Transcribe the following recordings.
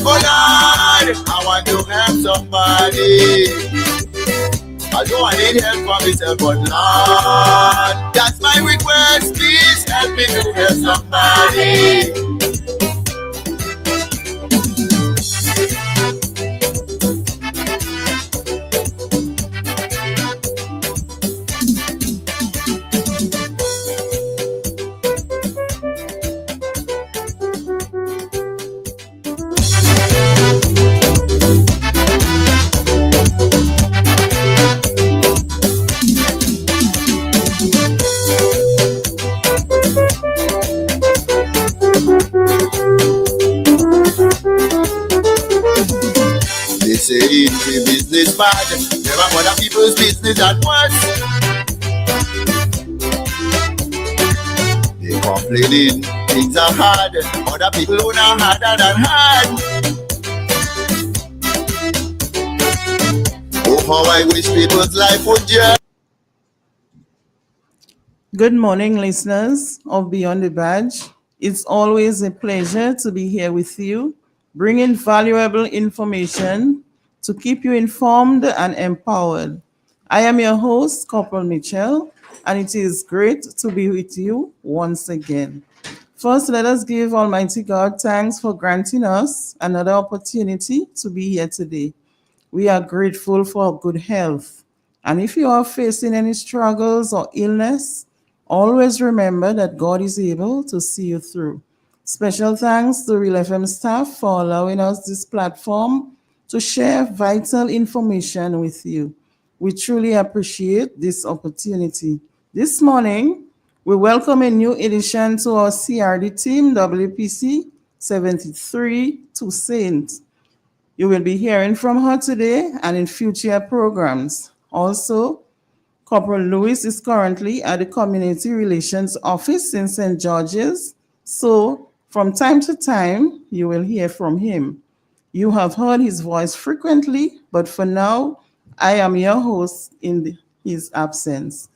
Oh Lord, I want to help somebody. Although I need help for myself, but Lord, that's my request. Please help me to help somebody. They say it's a business bad, never other people's business at once. They complaining, things are hard, other people who are harder than hard. Oh, how I wish people's life would just. Good morning, listeners of Beyond the Badge. It's always a pleasure to be here with you, bringing valuable information to keep you informed and empowered. I am your host, Corporal Mitchell, and it is great to be with you once again. First, let us give Almighty God thanks for granting us another opportunity to be here today. We are grateful for good health. And if you are facing any struggles or illness, always remember that God is able to see you through. Special thanks to Real FM staff for allowing us this platform to share vital information with you. We truly appreciate this opportunity. This morning, we welcome a new addition to our CRD team, WPC 73 to Saint. You will be hearing from her today and in future programs. Also, Corporal Lewis is currently at the Community Relations Office in St. George's, so from time to time, you will hear from him. You have heard his voice frequently, but for now, I am your host in his absence.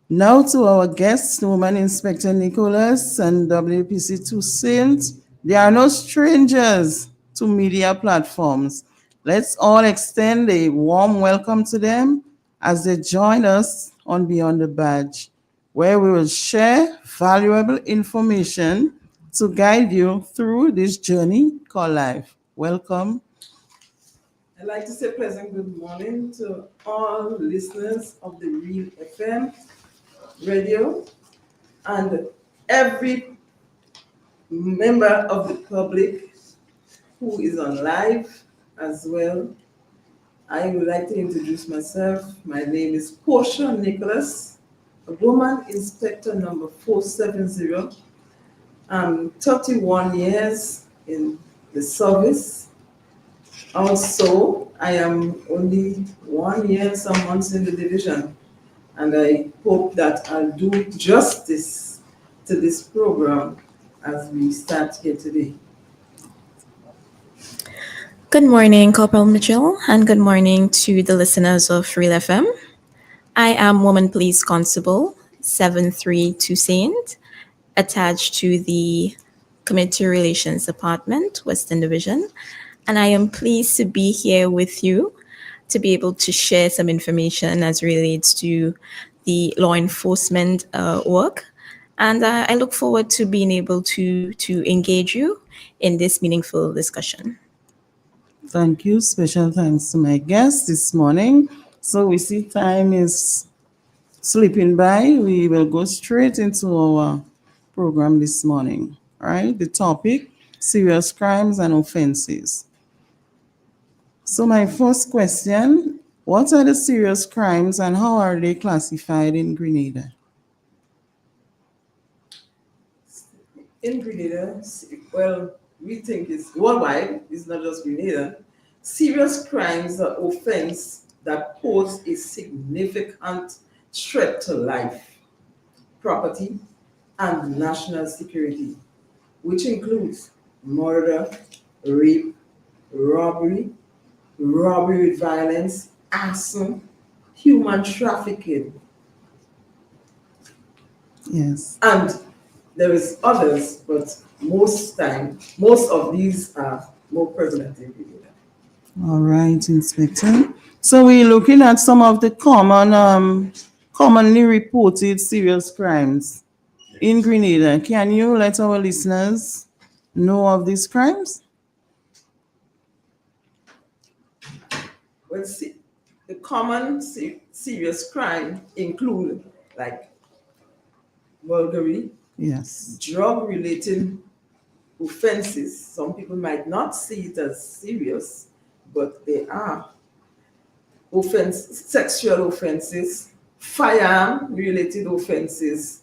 Now to our guests, Woman Inspector Nicholas and WPC2 Saint. They are no strangers to media platforms. Let's all extend a warm welcome to them as they join us on Beyond the Badge, where we will share valuable information to guide you through this journey called life. Welcome. I'd like to say pleasant good morning to all listeners of the Real FM radio and every member of the public who is on live as well. I would like to introduce myself. My name is Portia Nicholas, a woman inspector number 470. I'm 31 years in the service. Also, I am only 1 year and some months in the division, and I hope that I'll do justice to this program as we start here today. Good morning, Corporal Mitchell, and good morning to the listeners of Real FM. I am Woman Police Constable 732 Saint, attached to the Community Relations Department, Western Division, and I am pleased to be here with you to be able to share some information as relates to the law enforcement work. And I look forward to being able to engage you in this meaningful discussion. Thank you. Special thanks to my guest this morning. So we see time is slipping by. We will go straight into our program this morning. All right, the topic, serious crimes and offenses. So my first question, what are the serious crimes and how are they classified in Grenada? In Grenada, well, we think it's worldwide, it's not just Grenada. Serious crimes are offense that pose a significant threat to life, property, and national security, which includes murder, rape, robbery with violence, arson, human trafficking. Yes. And there is others, but most of these are more prevalent in Grenada. All right, Inspector. So we're looking at some of the commonly reported serious crimes in Grenada. Can you let our listeners know of these crimes? Well, see, the common serious crime include like burglary, Yes. drug-related offenses. Some people might not see it as serious, but they are sexual offenses, firearm-related offenses,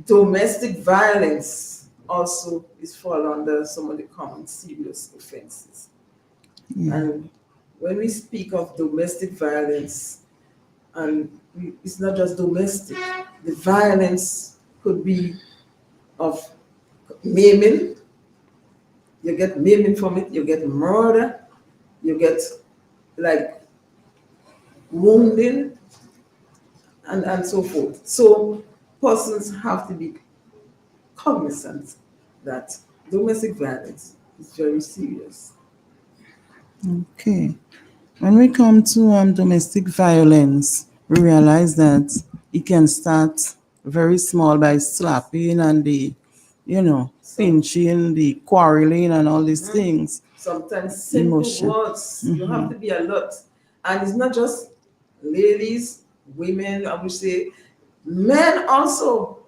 domestic violence also is fall under some of the common serious offenses. Yeah. And when we speak of domestic violence, and it's not just domestic, the violence could be of maiming, you get maiming from it, you get murder, you get like wounding, and so forth. So persons have to be cognizant that domestic violence is very serious. Okay. When we come to domestic violence, we realize that it can start very small by slapping and pinching, the quarreling and all these things. Sometimes simple Emotion. words, you have to be alert. And it's not just ladies, women, I would say, men also go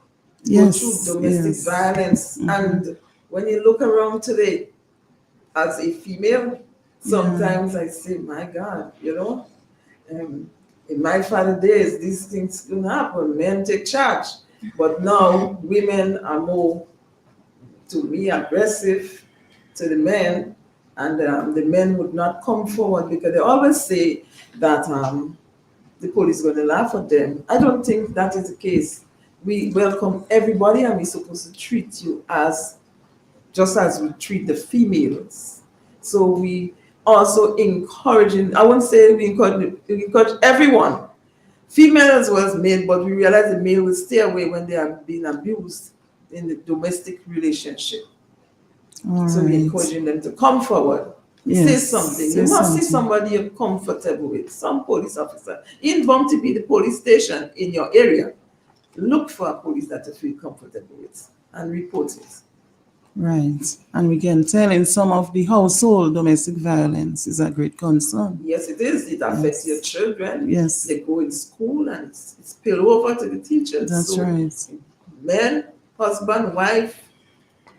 Yes, through domestic yes. violence. And when you look around today, as a female, sometimes I say, my God, in my father days, these things couldn't happen. Men take charge. But now women are more, to me, aggressive to the men, and the men would not come forward because they always say that the police is going to laugh at them. I don't think that is the case. We welcome everybody, and we're supposed to treat you as just as we treat the females. So we also encouraging, I won't say we encourage everyone, female as well as male, but we realize the male will stay away when they are being abused in the domestic relationship. All So we're right. encouraging them to come forward. Yes, Say something. say You must see something. somebody you're comfortable with, some police officer. Even bound to be the police station in your area. Look for a police that you feel comfortable with and report it. Right. And we can tell in some of the household domestic violence is a great concern. Yes, it is. It affects your children. Yes. They go in school and it's spill over to the teachers. That's So right. men, husband, wife,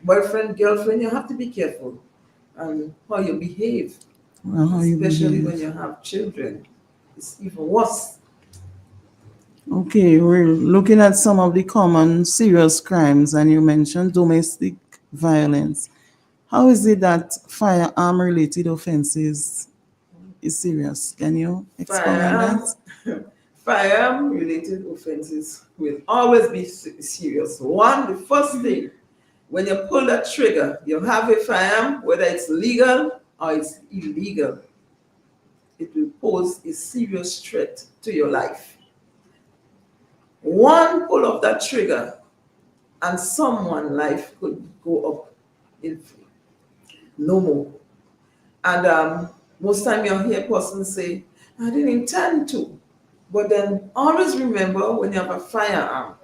boyfriend, girlfriend, you have to be careful and how you behave. Well, how you Especially behave. when you have children. It's even worse. Okay, we're looking at some of the common serious crimes, and you mentioned domestic violence. How is it that firearm-related offenses is serious? Can you expound on that? Firearm-related offenses will always be serious. One, the first thing, when you pull that trigger, you have a firearm, whether it's legal or it's illegal, it will pose a serious threat to your life. One pull of that trigger and someone's life could go up in no more. And most time you'll hear persons say, I didn't intend to. But then always remember when you have a firearm,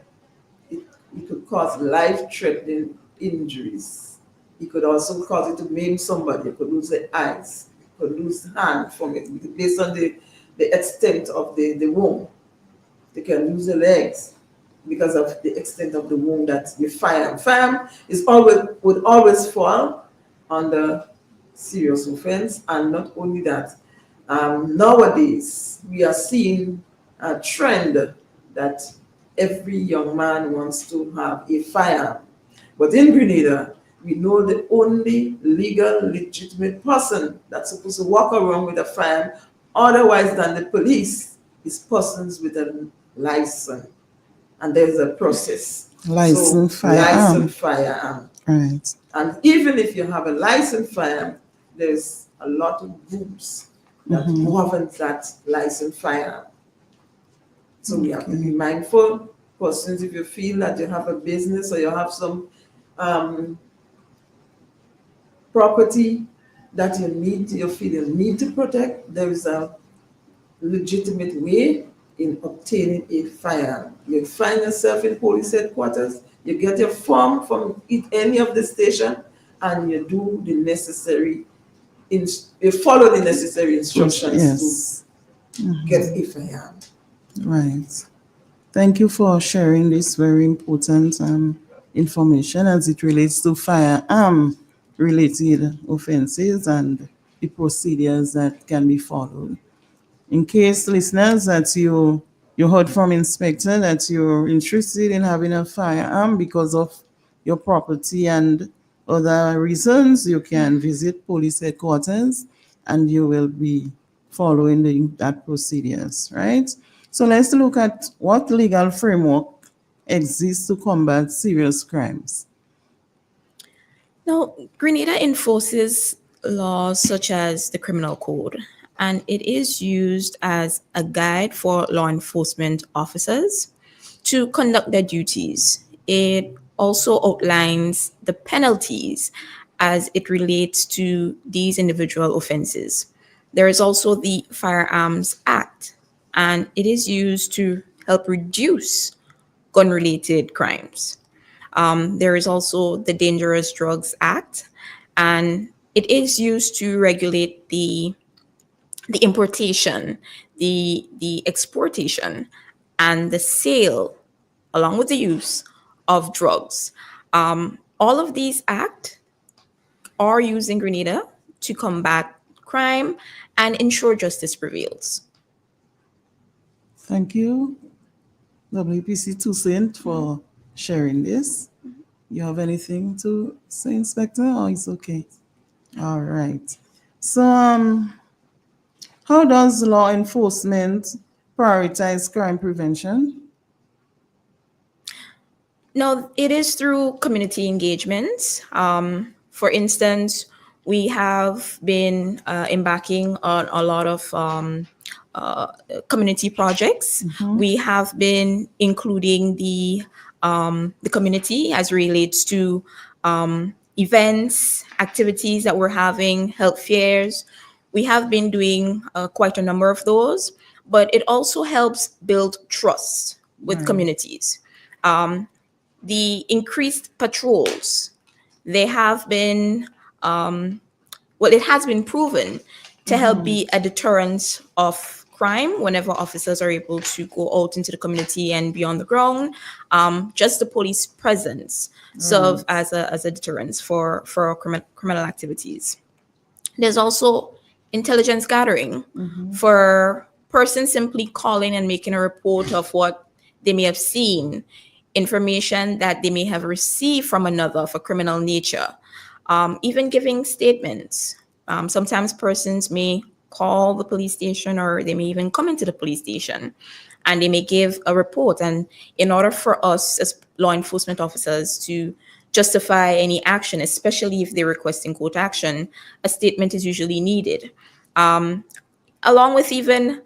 it could cause life-threatening injuries. It could also cause it to maim somebody. You could lose the eyes, you could lose the hand from it, based on the extent of the wound. They can lose the legs because of the extent of the wound that you fire. Firearm would always fall under serious offense, and not only that, nowadays we are seeing a trend that every young man wants to have a firearm. But in Grenada, we know the only legal, legitimate person that's supposed to walk around with a firearm, otherwise than the police, is persons with a license. And there's a process. Licensed So, firearm. licensed firearm. Right. And even if you have a licensed firearm, there's a lot of rules that govern that licensed firearm. So we have to be mindful. Persons, if you feel that you have a business or you have some property that you feel you need to protect, there is a legitimate way in obtaining a firearm. You find yourself in police headquarters, you get your form from any of the station, and you do the necessary, you follow the necessary instructions Yes. to get a firearm. Right. Thank you for sharing this very important information as it relates to firearm related offenses and the procedures that can be followed. In case listeners that you heard from inspector that you're interested in having a firearm because of your property and other reasons, you can visit police headquarters and you will be following that procedures, right? So let's look at what legal framework exists to combat serious crimes. Now, Grenada enforces laws such as the Criminal Code, and it is used as a guide for law enforcement officers to conduct their duties. It also outlines the penalties as it relates to these individual offenses. There is also the Firearms Act, and it is used to help reduce gun related crimes. There is also the Dangerous Drugs Act, and it is used to regulate the importation, the exportation, and the sale, along with the use of drugs. All of these acts are used in Grenada to combat crime and ensure justice prevails. Thank you, WPC Toussaint, for sharing this. You have anything to say, Inspector, or it's okay? All right. So, how does law enforcement prioritize crime prevention? No, it is through community engagements. For instance, we have been embarking on a lot of uh, community projects. We have been including the community as relates to events, activities that we're having, health fairs. We have been doing quite a number of those, but it also helps build trust with Right. communities. The increased patrols, they have been, it has been proven to help be a deterrent of crime whenever officers are able to go out into the community and be on the ground. Just the police presence serve as a deterrence for criminal activities. There's also intelligence gathering for persons simply calling and making a report of what they may have seen, information that they may have received from another of a criminal nature, even giving statements. Sometimes persons may call the police station or they may even come into the police station and they may give a report. And in order for us as law enforcement officers to justify any action, especially if they're requesting court action, a statement is usually needed, along with even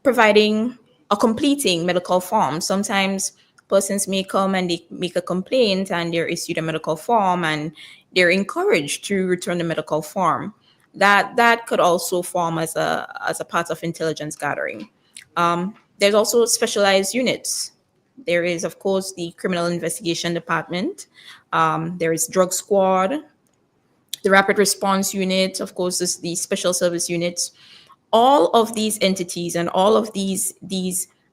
providing or completing medical forms. Sometimes persons may come and they make a complaint and they're issued a medical form and they're encouraged to return the medical form. That could also form as a part of intelligence gathering. There's also specialized units. There is, of course, the Criminal Investigation Department. There is Drug Squad, the Rapid Response Unit, of course, is the Special Service Units. All of these entities and all of these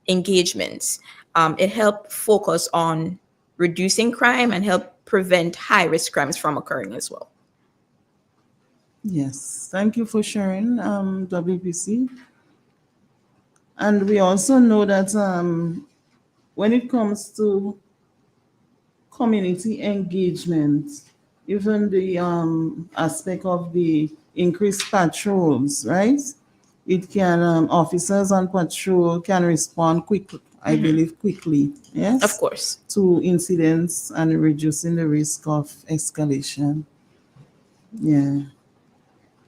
engagements, it helped focus on reducing crime and help prevent high-risk crimes from occurring as well. Yes, thank you for sharing, WPC. And we also know that when it comes to community engagement, even the aspect of the increased patrols, right? It can, officers on patrol can respond quickly, I believe quickly, yes? Of course. To incidents and reducing the risk of escalation. Yeah.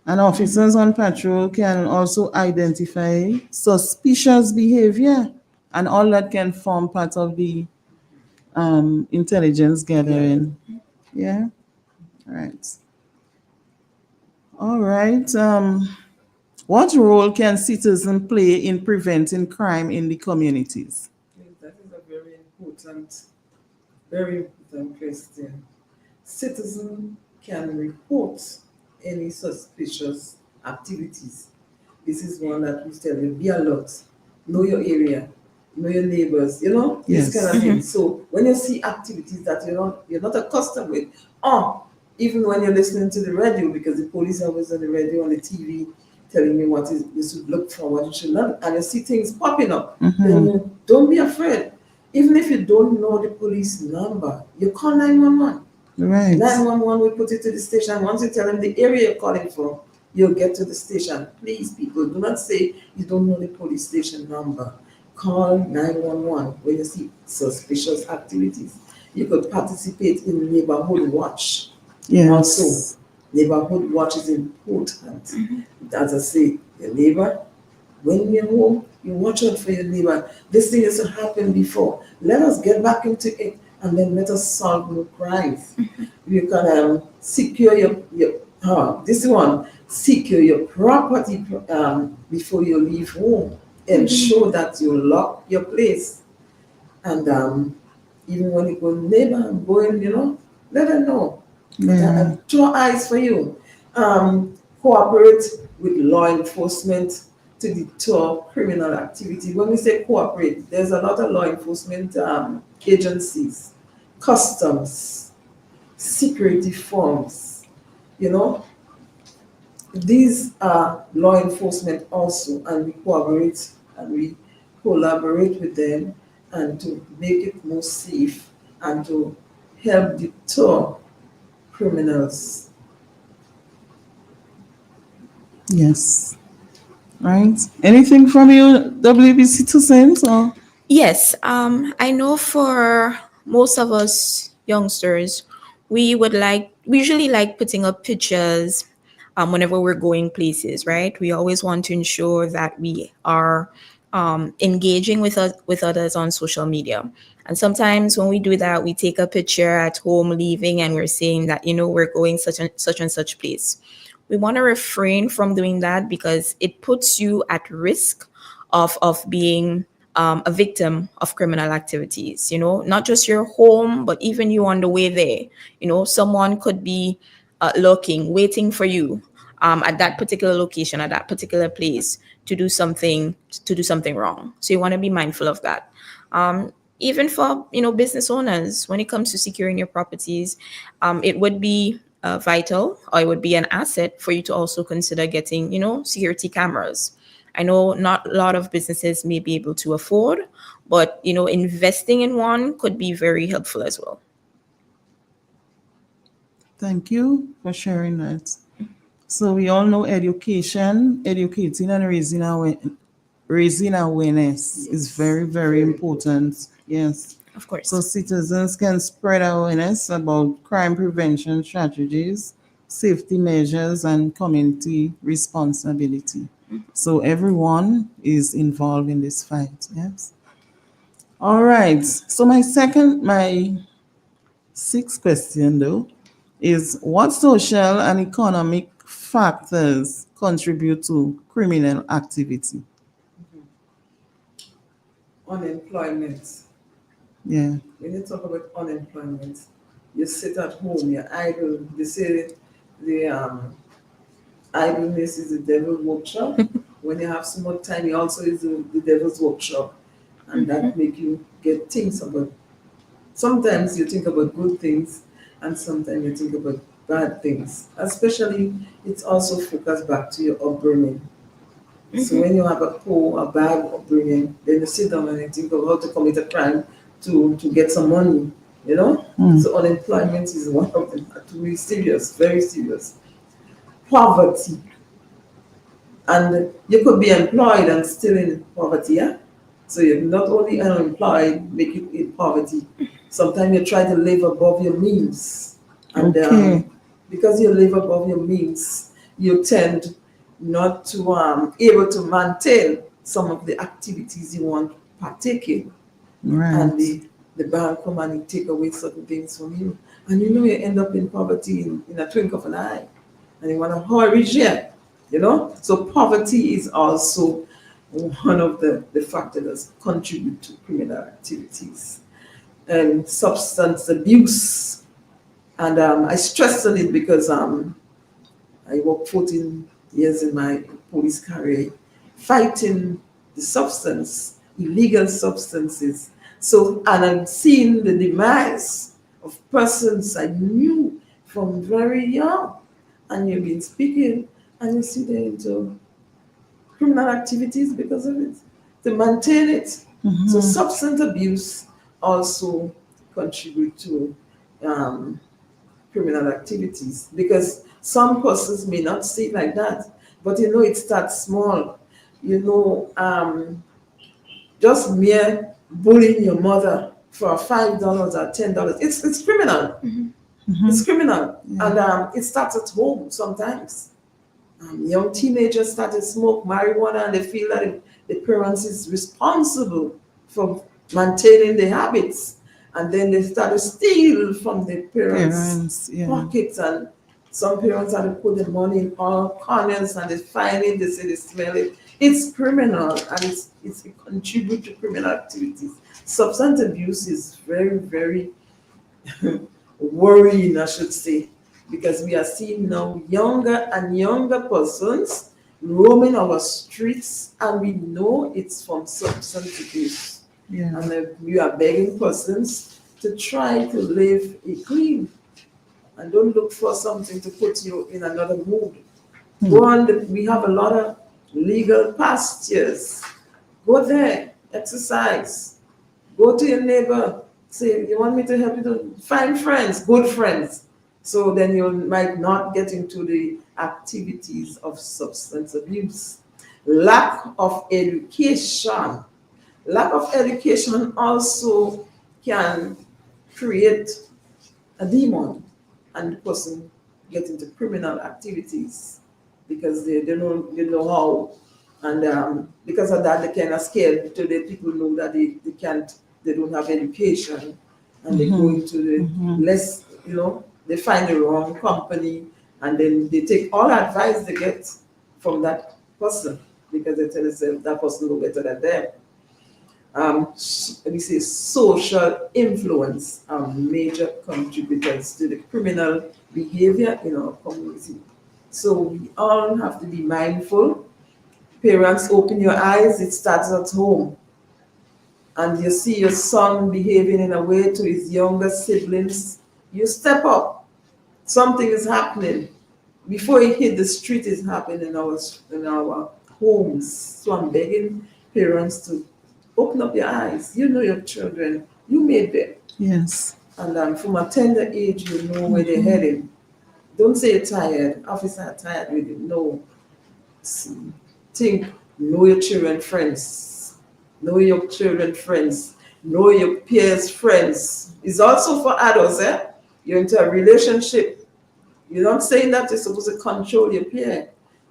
And officers on patrol can also identify suspicious behavior, and all that can form part of the intelligence gathering. Yeah, right. All right. What role can citizens play in preventing crime in the communities? Yes, that is a very important question. Citizen can report any suspicious activities. This is one that we tell you, be alert, know your area, know your neighbors, this kind Yes. of thing. So when you see activities that you're not accustomed with, or even when you're listening to the radio, because the police are always on the radio, on the TV, telling you what is you should look for, what you should not, and you see things popping up, then you don't be afraid. Even if you don't know the police number, you call 911. Right. 911 will put you to the station. Once you tell them the area you're calling from, you'll get to the station. Please, people, do not say you don't know the police station number. Call 911 when you see suspicious activities. You could participate in neighborhood watch. Also, Yes. neighborhood watch is important. As I say, your neighbor, when you're home, you watch out for your neighbor. This thing has happened before. Let us get back into it and then let us solve more crimes. You can secure this one, secure your property before you leave home. Ensure that you lock your place. And even when you go neighbor and go in, let them know. Yeah. Draw eyes for you. Cooperate with law enforcement to deter criminal activity. When we say cooperate, there's a lot of law enforcement agencies, customs, security firms, you know. These are law enforcement also, and we collaborate with them and to make it more safe and to help deter criminals. Yes. Right. Anything from you, WBC 2 cents? Or Yes, I know for most of us youngsters, we usually like putting up pictures whenever we're going places, right? We always want to ensure that we are engaging with others on social media. And sometimes when we do that, we take a picture at home leaving and we're saying that, we're going such and such place. We want to refrain from doing that because it puts you at risk of being a victim of criminal activities. Not just your home, but even you on the way there. Someone could be lurking, waiting for you at that particular location, at that particular place to do something wrong. So you want to be mindful of that. Even for business owners, when it comes to securing your properties, it would be vital, or it would be an asset for you to also consider getting security cameras. I know not a lot of businesses may be able to afford, but investing in one could be very helpful as well. thank you for sharing that. So we all know educating and raising awareness is very, very important. Yes. Of So course. citizens can spread awareness about crime prevention strategies, safety measures, and community responsibility. So everyone is involved in this fight. Yes. All right. So my sixth question though is, what social and economic factors contribute to criminal activity? Unemployment. Yeah. When you talk about unemployment, you sit at home, you're idle. They say the idleness is the devil's workshop. When you have so much time, it also is the devil's workshop. And that make you get things about. Sometimes you think about good things, and sometimes you think about bad things. Especially, it's also focused back to your upbringing. So when you have a bad upbringing, then you sit down and you think of how to commit a crime to get some money, you know? So unemployment is one of them, really serious, very serious. Poverty. And you could be employed and still in poverty, yeah? So you're not only unemployed, make you in poverty. Sometimes you try to live above your means. And Okay. because you live above your means, you tend not to able to maintain some of the activities you want to partake in. And Right. the bank come and take away certain things from you. And you end up in poverty in a twinkle of an eye. and they want to hurry here, you know. So poverty is also one of the factors that contribute to criminal activities. And substance abuse. And I stress on it because I worked 14 years in my police career fighting the illegal substances. So, and I'm seeing the demise of persons I knew from very young. And you've been speaking, and you see them into criminal activities because of it, to maintain it. So substance abuse also contribute to um, criminal activities because some persons may not see it like that, but you know it starts small. You know, just mere bullying your mother for $5 or $10, it's criminal. It's criminal, and it starts at home sometimes. Young teenagers start to smoke marijuana and they feel that the parents is responsible for maintaining the habits, and then they start to steal from the parents' pockets, and some parents have to put the money in all corners and they find it, they say they smell it. It's criminal, and it contributes to criminal activities. Substance abuse is very, very worrying, I should say, because we are seeing now younger and younger persons roaming our streets, and we know it's from substance abuse. And we are begging persons to try to live a clean and don't look for something to put you in another mood. Go on, we have a lot of legal pastures. Go there, exercise. Go to your neighbor, say, you want me to help you to find friends, good friends. So then you might not get into the activities of substance abuse. Lack of education. Lack of education also can create a demon, and the person get into criminal activities because they don't know how. And because of that, they kind of scared to the people know that they don't have education, and they go into the less, they find the wrong company, and then they take all advice they get from that person because they tell themselves that person know better than them. We say social influence are major contributors to the criminal behavior in our community. So we all have to be mindful. Parents, open your eyes, it starts at home. And you see your son behaving in a way to his younger siblings, you step up. Something is happening. Before he hit the street, is happening in our homes. So I'm begging parents to open up your eyes. You know your children. You made them. Yes. And from a tender age, you know where they're heading. Don't say you're tired. Officer, I'm tired with you. No. Think, know your children friends. Know your children friends. Know your peers' friends. It's also for adults, eh? You're into a relationship. You're not saying that you're supposed to control your peer,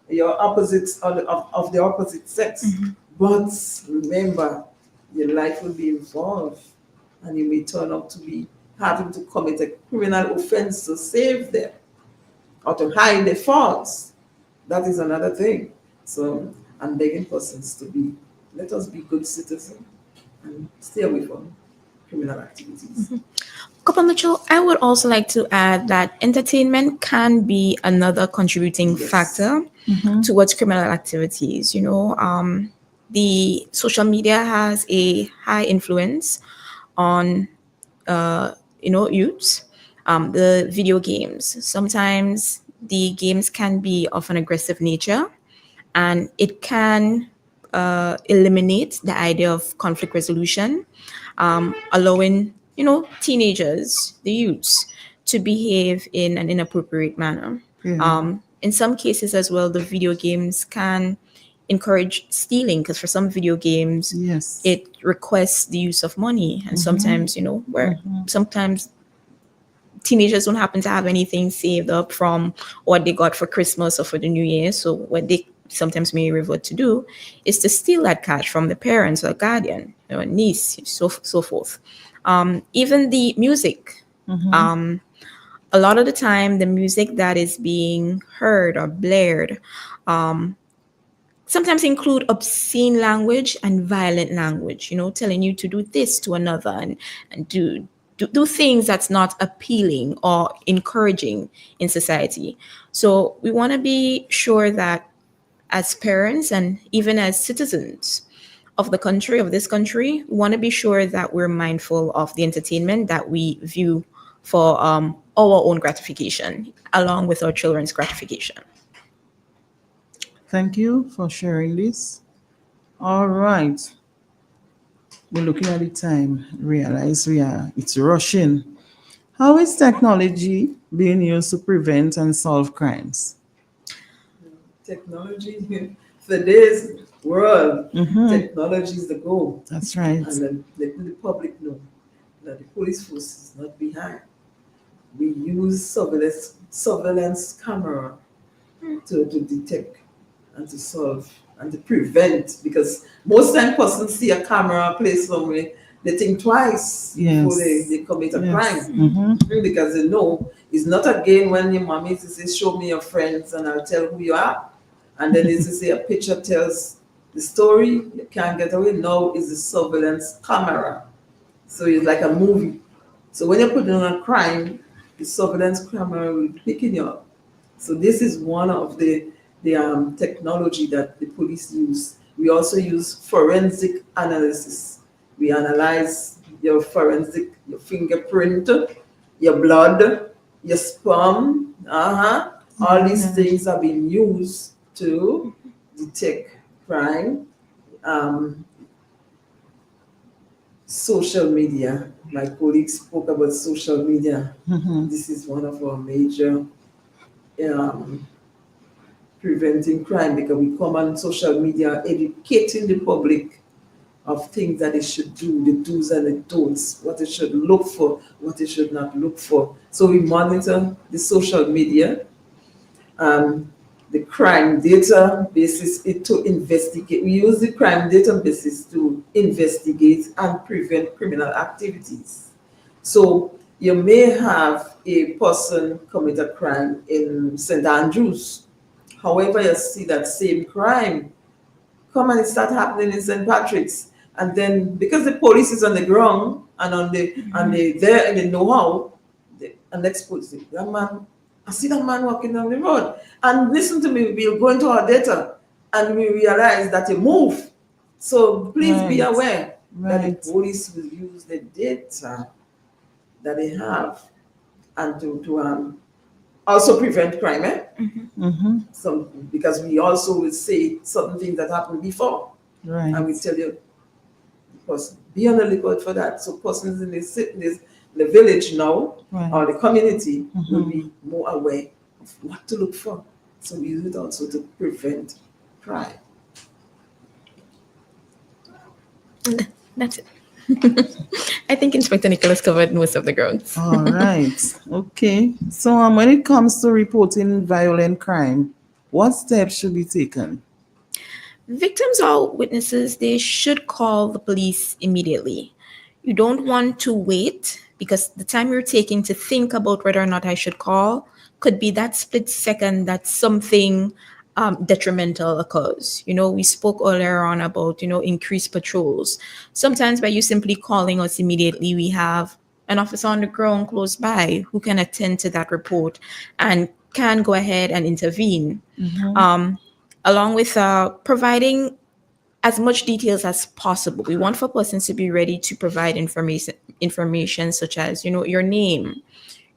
your opposites of the opposite sex. But remember, your life will be involved, and you may turn out to be having to commit a criminal offense to save them or to hide their faults. That is another thing. So I'm begging persons let us be good citizens and stay away from criminal activities. Couple Mitchell, I would also like to add that entertainment can be another contributing factor towards criminal activities. The social media has a high influence on youths. The video games. Sometimes the games can be of an aggressive nature, and it can eliminate the idea of conflict resolution, allowing teenagers, the youths, to behave in an inappropriate manner. In some cases as well, the video games can encourage stealing, because for some video games, it requests the use of money, and sometimes sometimes teenagers don't happen to have anything saved up from what they got for Christmas or for the New Year. So what they sometimes may revert to do is to steal that cash from the parents or guardian, niece, so forth. Even the music, A lot of the time, the music that is being heard or blared sometimes include obscene language and violent language, telling you to do this to another and do things that's not appealing or encouraging in society. So we want to be sure that as parents and even as citizens of this country, we want to be sure that we're mindful of the entertainment that we view for our own gratification, along with our children's gratification. Thank you for sharing this. All right. We're looking at the time, realize it's rushing. How is technology being used to prevent and solve crimes? Technology, today's world, Mm-hmm. technology is the goal. That's right. And then letting the public know that the police force is not behind. We use surveillance camera to detect and to solve and to prevent, because most time persons see a camera placed somewhere, they think twice before they commit a crime. Mm-hmm. Because they know it's not again when your mommy says, show me your friends and I'll tell who you are. And then it's to say a picture tells the story, you can't get away. Now is the surveillance camera. So it's like a movie. So when you're putting on a crime, the surveillance camera will be picking you up. So this is one of the technology that the police use. We also use forensic analysis. We analyze your your fingerprint, your blood, your sperm. All these things are being used to detect crime. Social media. My colleague spoke about social media. Mm-hmm. This is one of our major preventing crime, because we come on social media educating the public of things that they should do, the do's and the don'ts, what they should look for, what they should not look for. So we monitor the social media, the crime databases to investigate. We use the crime databases to investigate and prevent criminal activities. So you may have a person commit a crime in St. Andrews. However, you see that same crime come and it start happening in St. Patrick's. And then because the police is on the ground and they there and they know how, the next police say, that man, I see that man walking down the road. And listen to me, we'll go into our data and we realize that he moved. So please be aware that the police will use the data that they have and to also prevent crime. Mm-hmm. So because we also will say certain things that happened before, and we tell you, be on the lookout for that. So persons in the village now, or the community, will be more aware of what to look for. So we use it also to prevent crime. That's it. I think Inspector Nicholas covered most of the ground. All right. Okay. So when it comes to reporting violent crime, what steps should be taken? Victims or witnesses, they should call the police immediately. You don't want to wait, because the time you're taking to think about whether or not I should call could be that split second that something detrimental occurs. We spoke earlier on about, increased patrols. Sometimes by you simply calling us immediately, we have an officer on the ground close by who can attend to that report and can go ahead and intervene. Along with providing as much details as possible. We want for persons to be ready to provide information such as, your name,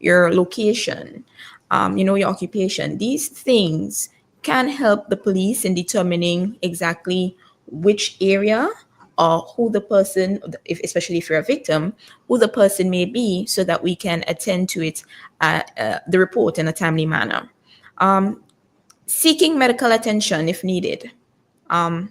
your location, your occupation. These things can help the police in determining exactly which area or who the person, especially if you're a victim, who the person may be, so that we can attend to it, the report in a timely manner. Seeking medical attention if needed. I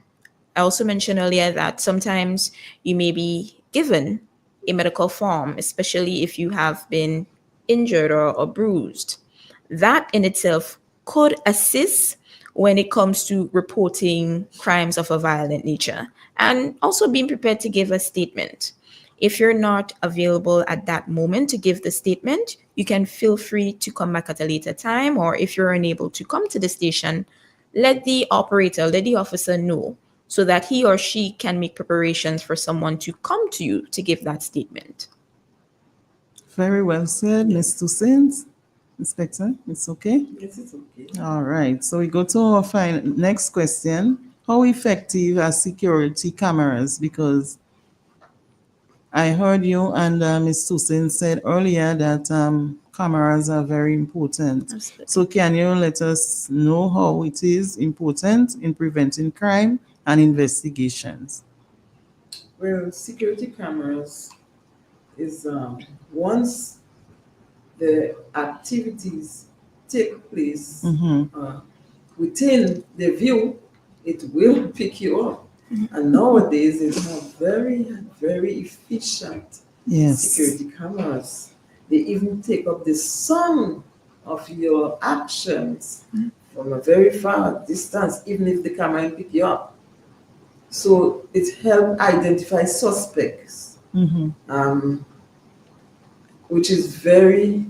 also mentioned earlier that sometimes you may be given a medical form, especially if you have been injured or bruised. That in itself could assist when it comes to reporting crimes of a violent nature, and also being prepared to give a statement. If you're not available at that moment to give the statement, you can feel free to come back at a later time, or if you're unable to come to the station, let the operator, let the officer know so that he or she can make preparations for someone to come to you to give that statement. Very well said, Ms. Toussaint. Inspector, it's okay? Yes, it's okay. All right, so we go to our next question. How effective are security cameras? Because I heard you and Ms. Toussaint said earlier that cameras are very important. Absolutely. So can you let us know how it is important in preventing crime and investigations? Well, security cameras is once the activities take place within the view, it will pick you up. And nowadays, they have very, very efficient Yes. security cameras. They even take up the sound of your actions from a very far distance, even if the camera will pick you up. So it helps identify suspects, which is very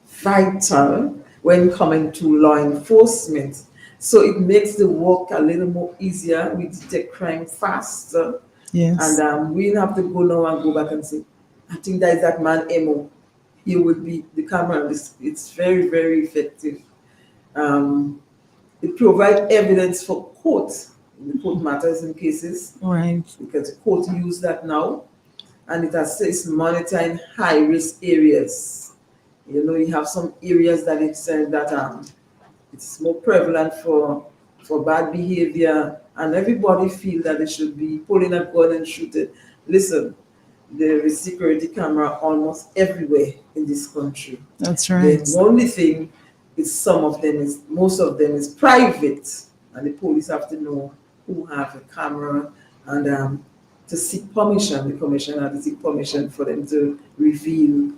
vital when coming to law enforcement. So it makes the work a little more easier. We detect crime faster. Yes. And we don't have to go now and go back and say, I think that is that man Emo. He would be the camera. It's very, very effective. It provides evidence for court, in the court matters and cases, Right. because the court use that now. And it assists monitoring high risk areas. You know, you have some areas that it's more prevalent for bad behavior, and everybody feel that they should be pulling a gun and shoot it. Listen, there is security camera almost everywhere in this country. That's right. The only thing is most of them is private, and the police have to know who have a camera and to seek permission. The commissioner has to seek permission for them to reveal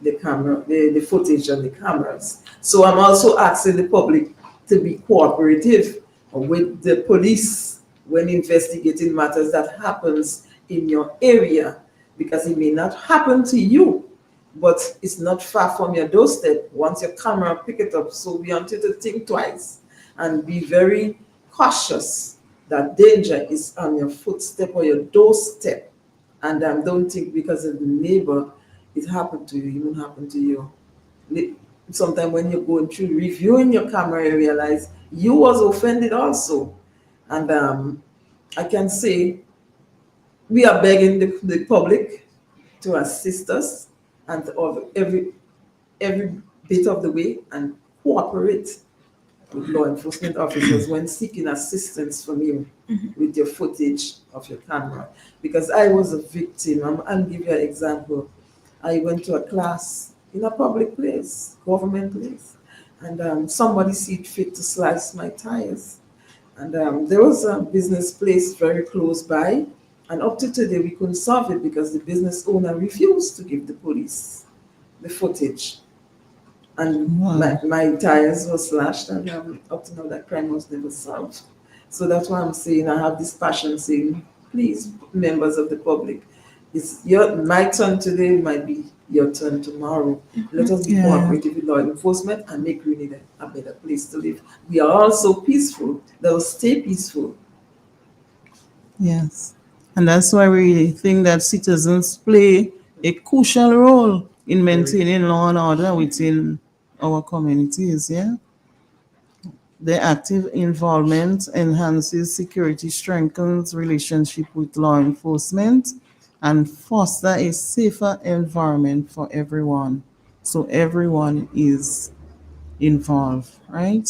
the camera, the footage on the cameras. So I'm also asking the public to be cooperative with the police when investigating matters that happens in your area, because it may not happen to you, but it's not far from your doorstep once your camera pick it up. So we want you to think twice and be very cautious that danger is on your footstep or your doorstep. And don't think because of the neighbor it happened to you, it won't happen to you. Sometimes when you're going through reviewing your camera, you realize you was offended also. And I can say we are begging the public to assist us and every bit of the way and cooperate with law enforcement officers when seeking assistance from you with your footage of your camera. Because I was a victim. I'll give you an example. I went to a class in a public place, government place, and somebody see fit to slice my tires. And there was a business place very close by, and up to today we couldn't solve it because the business owner refused to give the police the footage. And my tires were slashed, and up to now that crime was never solved. So that's why I'm saying I have this passion saying, please, members of the public, it's my turn today, might be your turn tomorrow. Let us be cooperative with law enforcement and make Grenada a better place to live. We are also peaceful. They'll stay peaceful. Yes. And that's why we think that citizens play a crucial role in maintaining law and order within our communities, yeah? Their active involvement enhances security, strengthens relationship with law enforcement, and foster a safer environment for everyone. So everyone is involved, right?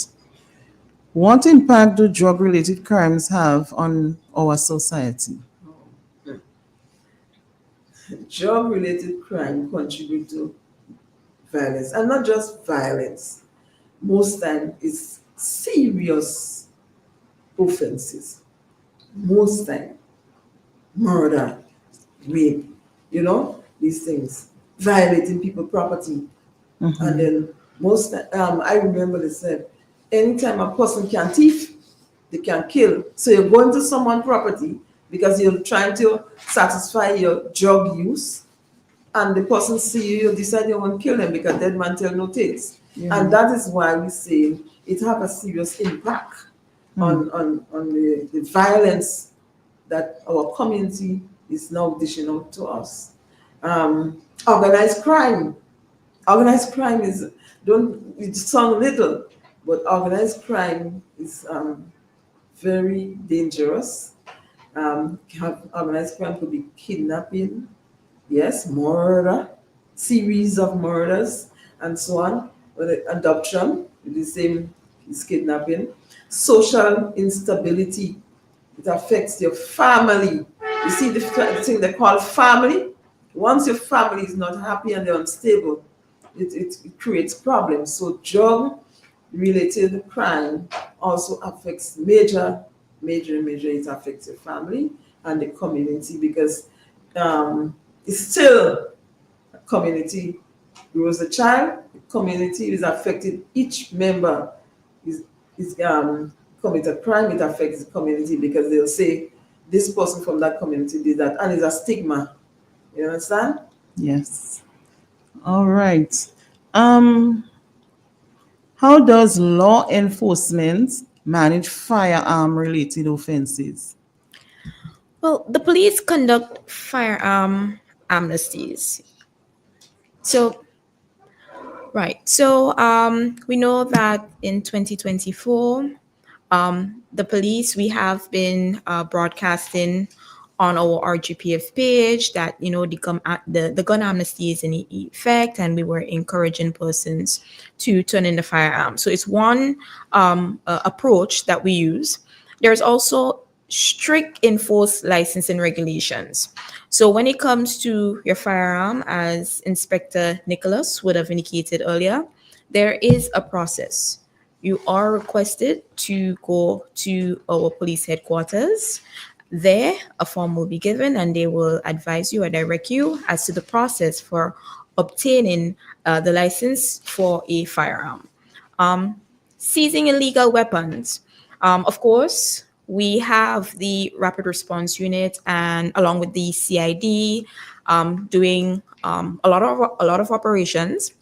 What impact do drug-related crimes have on our society? Drug-related crime contribute to violence, and not just violence. Most time it's serious offenses. Most time, murder, rape, these things, violating people's property. And then I remember they said, anytime a person can thief, they can kill. So you go into someone's property, because you're trying to satisfy your drug use, and the person see you, you decide you want to kill them because dead man tell no tales. Yeah. And that is why we say it have a serious impact on the violence that our community is now dishing out to us. Organized crime. Organized crime is, don't it sound little, but organized crime is very dangerous. Organized crime could be kidnapping, yes, murder, series of murders, and so on. With adoption, the same is kidnapping. Social instability, it affects your family. You see the thing they call family? Once your family is not happy and they're unstable, it creates problems. So drug related crime also affects major, it affects your family and the community, because it's still a community grows a child, the community is affected, each member is commit a crime, it affects the community, because they'll say this person from that community did that, and it's a stigma. You understand? Yes. All right. How does law enforcement manage firearm related offenses? Well, the police conduct firearm amnesties. So, right. So, we know that in 2024, the police, we have been broadcasting on our Rgpf page that the gun amnesty is in effect, and we were encouraging persons to turn in the firearm. So it's one approach that we use. There's also strict enforced licensing regulations. So when it comes to your firearm, as Inspector Nicholas would have indicated earlier, there is a process. You are requested to go to our police headquarters. There, a form will be given, and they will advise you or direct you as to the process for obtaining the license for a firearm. Seizing illegal weapons. Of course, we have the Rapid Response Unit, and along with the CID, doing a lot of operations,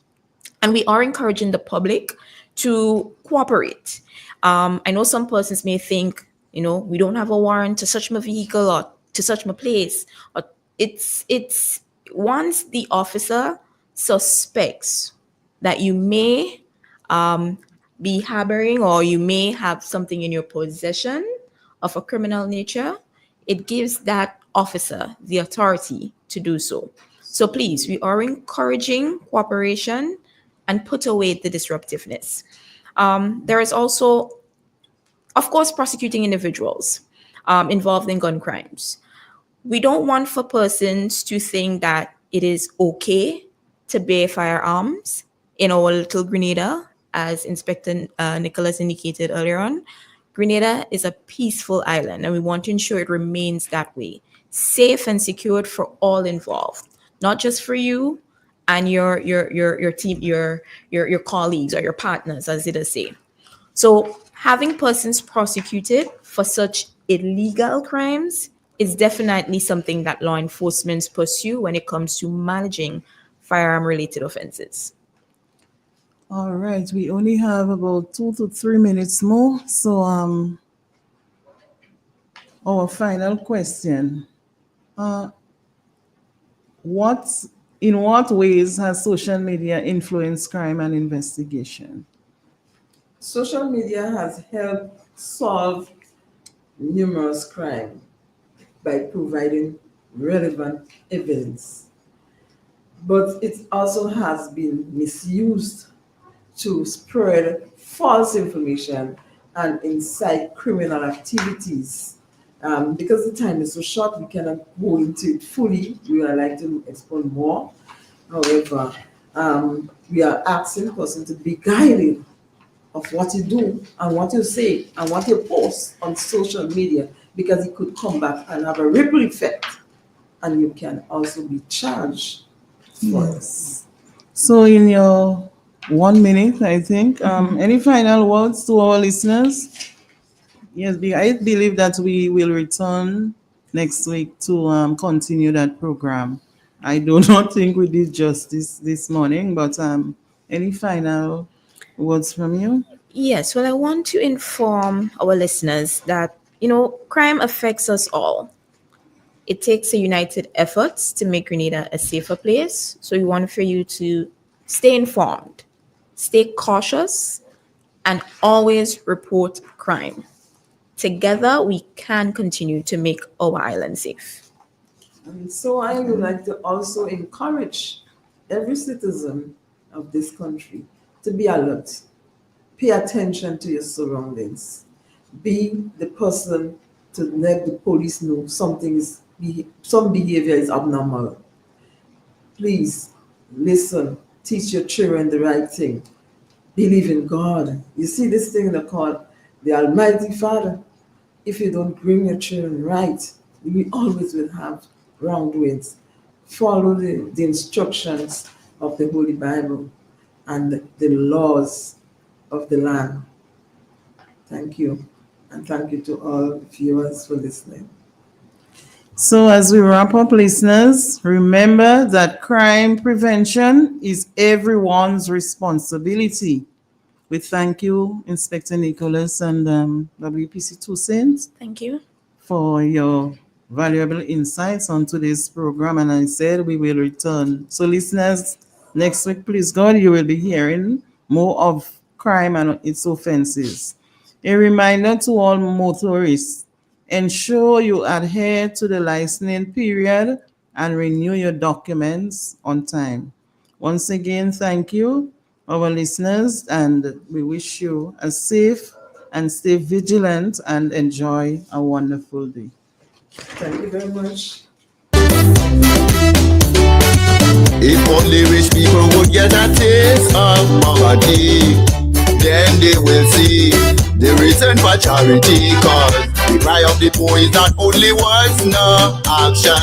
and we are encouraging the public to cooperate. I know some persons may think, we don't have a warrant to search my vehicle or to search my place. Or it's once the officer suspects that you may be harboring, or you may have something in your possession of a criminal nature, it gives that officer the authority to do so. So please, we are encouraging cooperation and put away the disruptiveness. There is also, of course, prosecuting individuals involved in gun crimes. We don't want for persons to think that it is okay to bear firearms in our little Grenada, as Inspector Nicholas indicated earlier on. Grenada is a peaceful island, and we want to ensure it remains that way, safe and secured for all involved, not just for you and your team, your colleagues or your partners, as it is say. So having persons prosecuted for such illegal crimes is definitely something that law enforcement pursue when it comes to managing firearm-related offenses. All right, we only have about 2 to 3 minutes more. So our final question. What in what ways has social media influenced crime and investigation? Social media has helped solve numerous crime by providing relevant evidence, but it also has been misused to spread false information and incite criminal activities. Because the time is so short, we cannot go into it fully. We would like to explore more. However, we are asking the person to be guided of what you do and what you say and what you post on social media, because it could come back and have a ripple effect, and you can also be charged for it. Yes. So in your 1 minute, I think, any final words to our listeners? Yes, I believe that we will return next week to continue that program. I do not think we did justice this morning, but any final words from you? Yes, well, I want to inform our listeners that, crime affects us all. It takes a united effort to make Grenada a safer place. So we want for you to stay informed, stay cautious, and always report crime. Together, we can continue to make our island safe. And so I would like to also encourage every citizen of this country to be alert. Pay attention to your surroundings. Be the person to let the police know some behavior is abnormal. Please listen. Teach your children the right thing. Believe in God. You see this thing they call the Almighty Father. If you don't bring your children right, you always will have wrongdoings. Follow the instructions of the Holy Bible and the laws of the land. Thank you. And thank you to all viewers for listening. So, as we wrap up, listeners, remember that crime prevention is everyone's responsibility. We thank you, Inspector Nicholas and WPC Toussaint, Thank you. for your valuable insights on today's program. And I said we will return. So, listeners, next week, please God, you will be hearing more of crime and its offenses. A reminder to all motorists, ensure you adhere to the licensing period and renew your documents on time. Once again, thank you, our listeners, and we wish you a safe and stay vigilant and enjoy a wonderful day. Thank you very much. If only rich people would get a taste of poverty, then they will see the reason for charity. Cause the cry of the poor is not only words, no action.